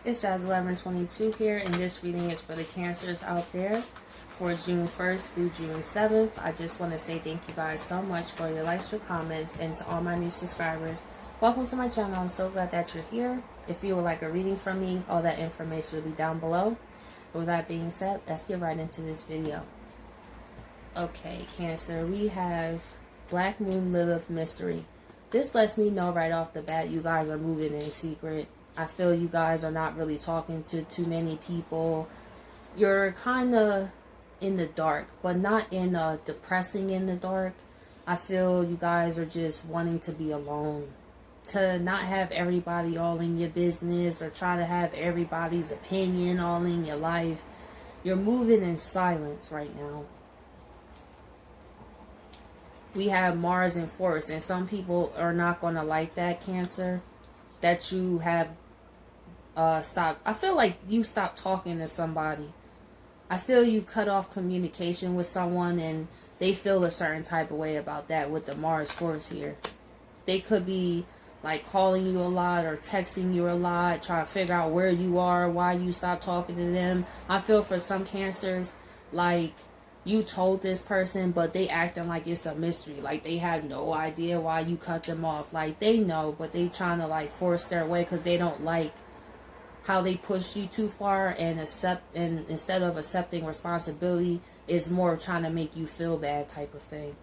It's Jazz1122 here, and this reading is for the Cancers out there for June 1st through June 7th. I just want to say thank you guys so much for your likes, your comments, and to all my new subscribers. Welcome to my channel. I'm so glad that you're here. If you would like a reading from me, all that information will be down below. With that being said, let's get right into this video. Okay, Cancer, we have Black Moon Lilith Mystery. This lets me know right off the bat you guys are moving in secret. I feel you guys are not really talking to too many people. You're kind of in the dark, but not in a depressing in the dark. I feel you guys are just wanting to be alone. To not have everybody all in your business or try to have everybody's opinion all in your life. You're moving in silence right now. We have Mars in force, and some people are not going to like that, Cancer, that you have stopped. I feel like you stopped talking to somebody. I feel you cut off communication with someone, and they feel a certain type of way about that with the Mars force here. They could be like calling you a lot or texting you a lot, trying to figure out where you are, why you stopped talking to them. I feel for some Cancers, like you told this person, but they acting like it's a mystery. Like they have no idea why you cut them off. Like they know, but they trying to like force their way because they don't like how they pushed you too far, and instead of accepting responsibility, it's more trying to make you feel bad type of thing.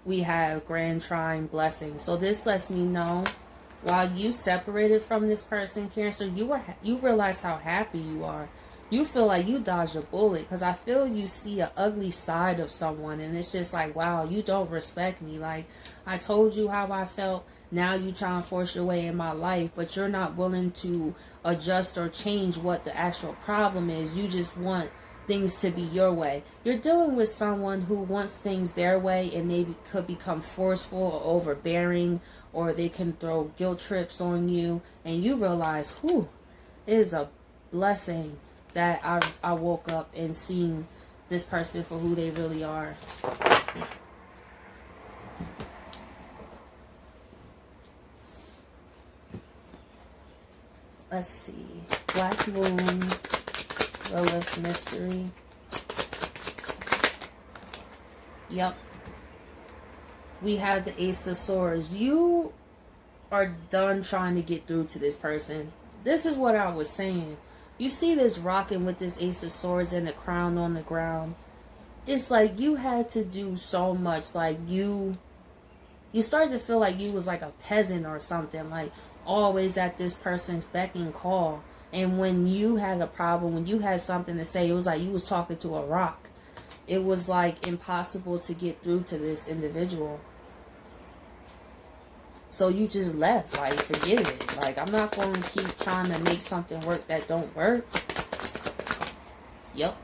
We have Grand Trine Blessing. So this lets me know while you separated from this person, Cancer, you realize how happy you are. You feel like you dodged a bullet, because I feel you see an ugly side of someone, and it's just like, wow, you don't respect me. Like, I told you how I felt. Now you trying to force your way in my life, but you're not willing to adjust or change what the actual problem is. You just want things to be your way. You're dealing with someone who wants things their way, and they could become forceful or overbearing, or they can throw guilt trips on you, and you realize, whew, it is a blessing that I woke up and seen this person for who they really are. Let's see. Black Moon Lilith Mystery. Yep. We have the Ace of Swords. You are done trying to get through to this person. This is what I was saying. You see this rocking with this Ace of Swords and the crown on the ground. It's like you had to do so much. Like you started to feel like you was like a peasant or something. Like always at this person's beck and call. And when you had a problem, when you had something to say, it was like you was talking to a rock. It was like impossible to get through to this individual. So you just left, like, forget it. Like, I'm not going to keep trying to make something work that don't work. Yep.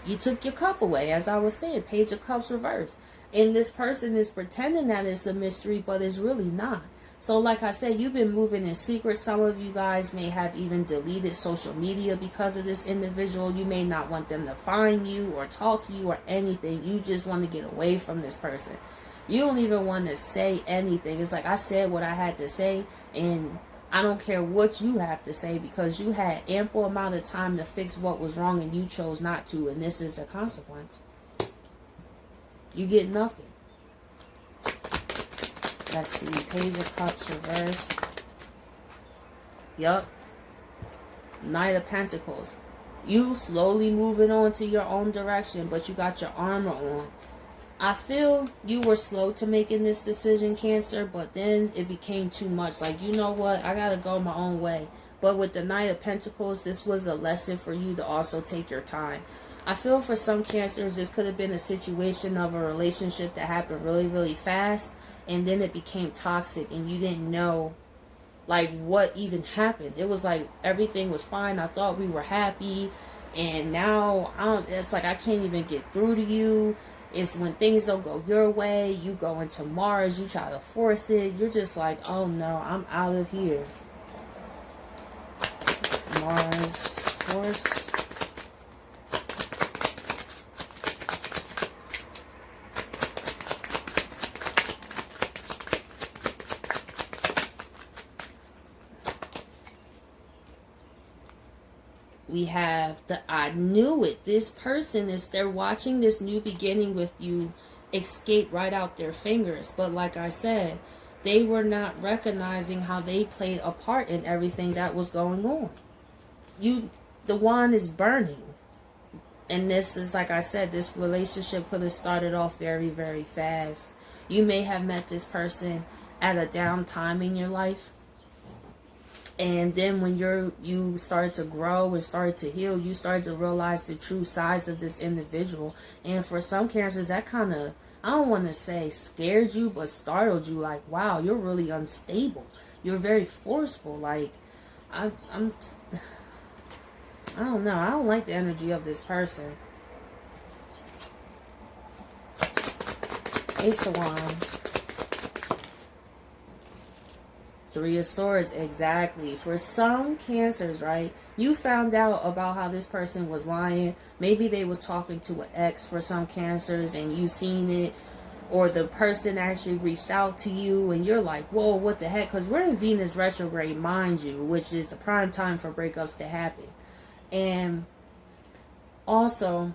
You took your cup away, as I was saying. Page of Cups reversed. And this person is pretending that it's a mystery, but it's really not. So, like I said, you've been moving in secret. Some of you guys may have even deleted social media because of this individual. You may not want them to find you or talk to you or anything. You just want to get away from this person. You don't even want to say anything. It's like I said what I had to say, and I don't care what you have to say, because you had ample amount of time to fix what was wrong and you chose not to, and this is the consequence. You get nothing. Let's see. Page of Cups reverse. Yup. Knight of Pentacles. You slowly moving on to your own direction, but you got your armor on. I feel you were slow to making this decision, Cancer, but then it became too much. Like, you know what? I gotta go my own way. But with the Knight of Pentacles, this was a lesson for you to also take your time. I feel for some Cancers, this could have been a situation of a relationship that happened really, really fast, and then it became toxic, and you didn't know, like, what even happened. It was like everything was fine. I thought we were happy, and now it's like I can't even get through to you. It's when things don't go your way, you go into Mars, you try to force it. You're just like, oh no, I'm out of here. Mars force. We have the I knew it. This person is, they're watching this new beginning with you escape right out their fingers. But like I said, they were not recognizing how they played a part in everything that was going on. The wand is burning. And this is, like I said, this relationship could have started off very, very fast. You may have met this person at a down time in your life. And then when you started to grow and started to heal, you started to realize the true size of this individual. And for some cancers, that kind of, I don't want to say scared you, but startled you. Like, wow, you're really unstable. You're very forceful. Like, I don't know. I don't like the energy of this person. Ace of Wands. Three of Swords, exactly. For some cancers, right, you found out about how this person was lying. Maybe they was talking to an ex for some cancers and you seen it. Or the person actually reached out to you and you're like, whoa, what the heck? Because we're in Venus retrograde, mind you, which is the prime time for breakups to happen. And also,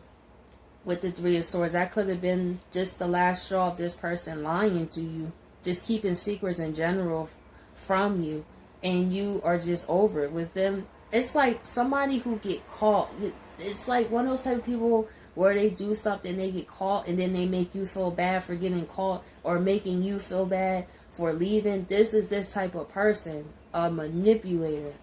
with the Three of Swords, that could have been just the last straw of this person lying to you. Just keeping secrets in general from you. And you are just over it with them. It's like somebody who get caught. It's like one of those type of people where they do something, they get caught, and then they make you feel bad for getting caught, or making you feel bad for leaving. This is this type of person, a manipulator.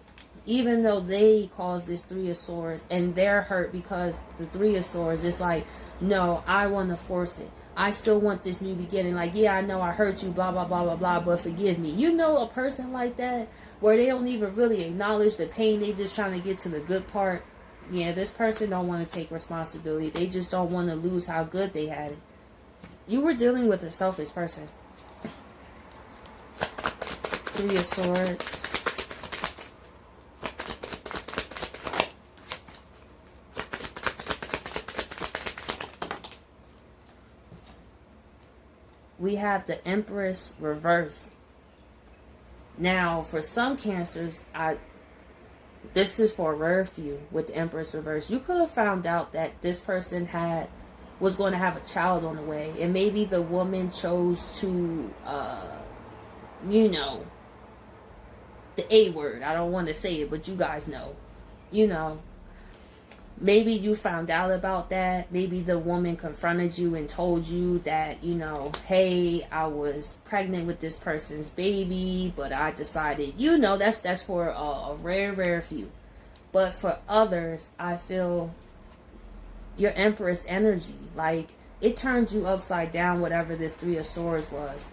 Even though they caused this Three of Swords and they're hurt because the Three of Swords, it's like, no, I want to force it. I still want this new beginning. Like, yeah, I know I hurt you, blah, blah, blah, blah, blah, but forgive me. You know, a person like that, where they don't even really acknowledge the pain, they just trying to get to the good part. Yeah, this person don't want to take responsibility. They just don't want to lose how good they had it. You were dealing with a selfish person. Three of Swords. We have the Empress reversed. Now, for some cancers, this is for a rare few with the Empress reversed. You could have found out that this person was going to have a child on the way, and maybe the woman chose to, you know, the A word. I don't want to say it, but you guys know, you know. Maybe you found out about that. Maybe the woman confronted you and told you that, you know, hey, I was pregnant with this person's baby, but I decided, you know, that's for a rare few. But for others, I feel your Empress energy, like, it turned you upside down, whatever this Three of Swords was.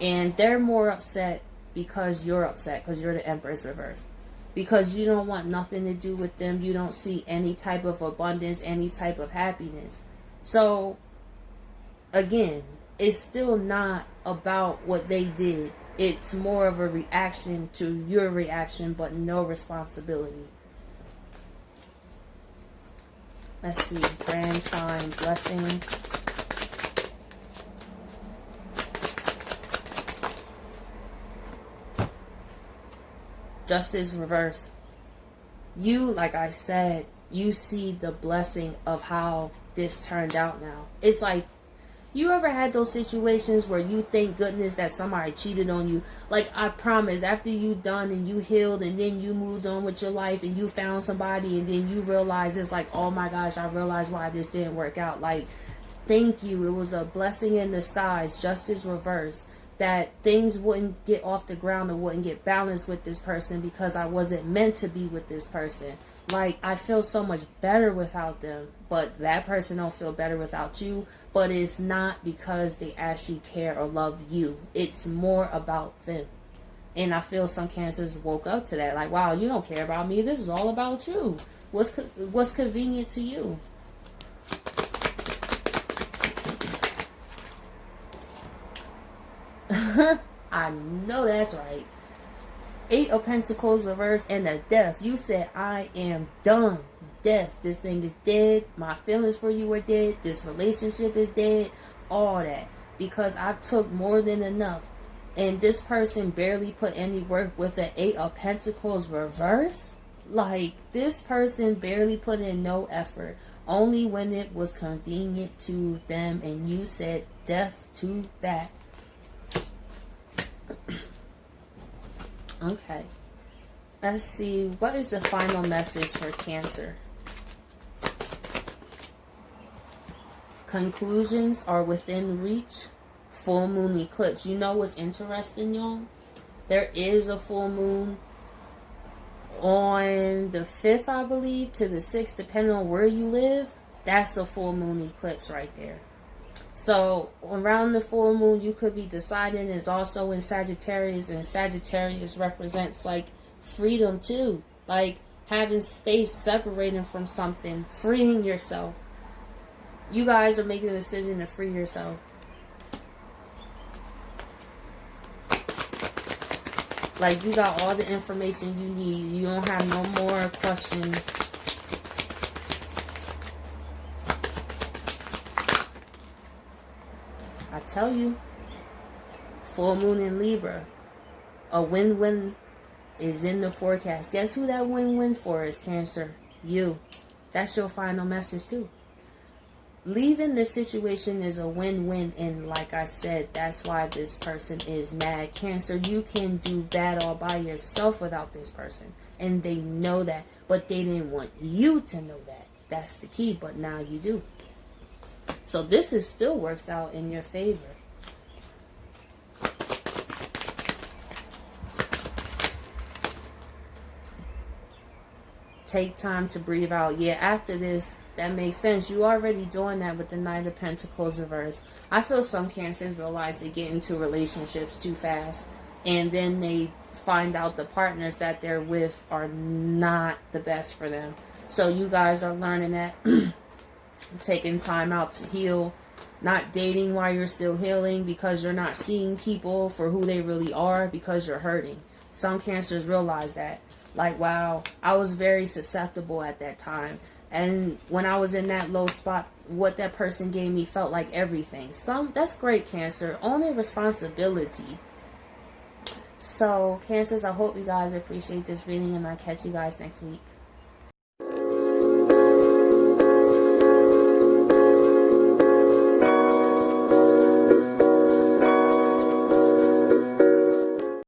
And they're more upset because you're upset, because you're the Empress reversed. Because you don't want nothing to do with them. You don't see any type of abundance, any type of happiness. So, again, it's still not about what they did. It's more of a reaction to your reaction, but no responsibility. Let's see. Grand Trine blessings. Justice reverse. You, like I said, you see the blessing of how this turned out now. It's like, you ever had those situations where you thank goodness that somebody cheated on you? Like, I promise, after you done and you healed and then you moved on with your life and you found somebody and then you realize it's like, oh my gosh, I realized why this didn't work out. Like, thank you. It was a blessing in disguise. Justice reverse. That things wouldn't get off the ground or wouldn't get balanced with this person because I wasn't meant to be with this person. Like, I feel so much better without them, but that person don't feel better without you. But it's not because they actually care or love you. It's more about them. And I feel some cancers woke up to that. Like, wow, you don't care about me. This is all about you. What's convenient to you? I know that's right. Eight of Pentacles reversed and the Death. You said, I am done. Death. This thing is dead. My feelings for you are dead. This relationship is dead. All that. Because I took more than enough. And this person barely put any work with the Eight of Pentacles reverse. Like, this person barely put in no effort, only when it was convenient to them, and you said death to that. Okay. Let's see. What is the final message for Cancer? Conclusions are within reach. Full moon eclipse. You know what's interesting, y'all? There is a full moon on the 5th, I believe, to the 6th, depending on where you live. That's a full moon eclipse right there. So around the full moon, you could be deciding. It's also in Sagittarius, and Sagittarius represents like freedom too, like having space, separating from something, freeing yourself. You guys are making a decision to free yourself. Like, you got all the information you need. You don't have no more questions. I tell you, full moon in Libra, a win-win is in the forecast. Guess who that win-win for is, Cancer? You. That's your final message too. Leaving the situation is a win-win, and like I said, that's why this person is mad. Cancer, you can do that all by yourself without this person, and they know that, but they didn't want you to know that. That's the key, but now you do. So this is still works out in your favor. Take time to breathe out. Yeah, after this, that makes sense. You already doing that with the Knight of Pentacles reverse. I feel some Cancers realize they get into relationships too fast, and then they find out the partners that they're with are not the best for them. So you guys are learning that. Taking time out to heal. Not dating while you're still healing, because you're not seeing people for who they really are, because you're hurting. Some Cancers realize that. Like, wow, I was very susceptible at that time. And when I was in that low spot, what that person gave me felt like everything. That's great, Cancer. Only responsibility. So, Cancers, I hope you guys appreciate this reading, and I'll catch you guys next week.